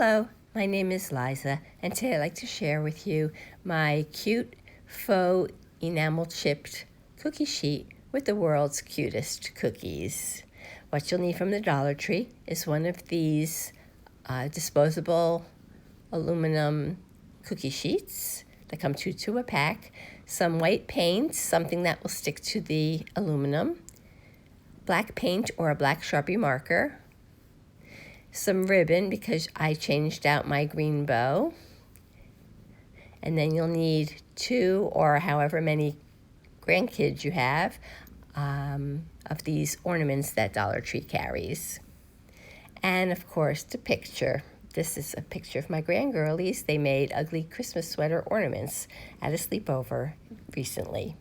Hello, my name is Liza, and today I'd like to share with you my cute faux enamel chipped cookie sheet with the world's cutest cookies. What you'll need from the Dollar Tree is one of these disposable aluminum cookie sheets that come two a pack, some white paint, something that will stick to the aluminum, black paint or a black Sharpie marker, some ribbon because I changed out my green bow, and then you'll need 2 or however many grandkids you have of these ornaments that Dollar Tree carries. And of course the picture. This is a picture of my grandgirlies. They made ugly Christmas sweater ornaments at a sleepover recently.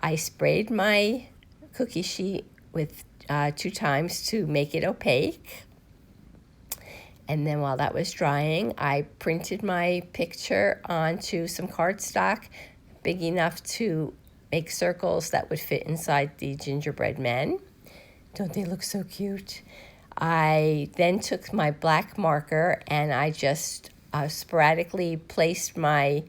I sprayed my cookie sheet with 2 times to make it opaque. And then while that was drying, I printed my picture onto some cardstock big enough to make circles that would fit inside the gingerbread men. Don't they look so cute? I then took my black marker and I just sporadically placed my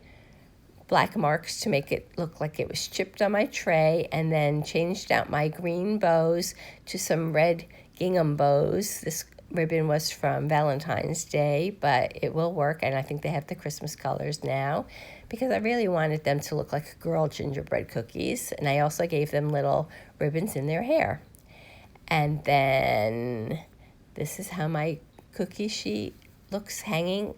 black marks to make it look like it was chipped on my tray, and then changed out my green bows to some red gingham bows. This ribbon was from Valentine's Day, but it will work, and I think they have the Christmas colors now because I really wanted them to look like girl gingerbread cookies, and I also gave them little ribbons in their hair. And then this is how my cookie sheet looks hanging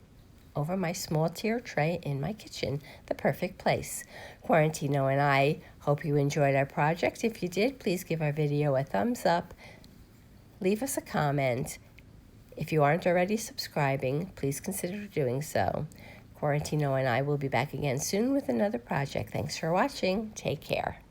over my small tier tray in my kitchen, the perfect place. Quarantino and I hope you enjoyed our project. If you did, please give our video a thumbs up. Leave us a comment. If you aren't already subscribing, please consider doing so. Quarantino and I will be back again soon with another project. Thanks for watching. Take care.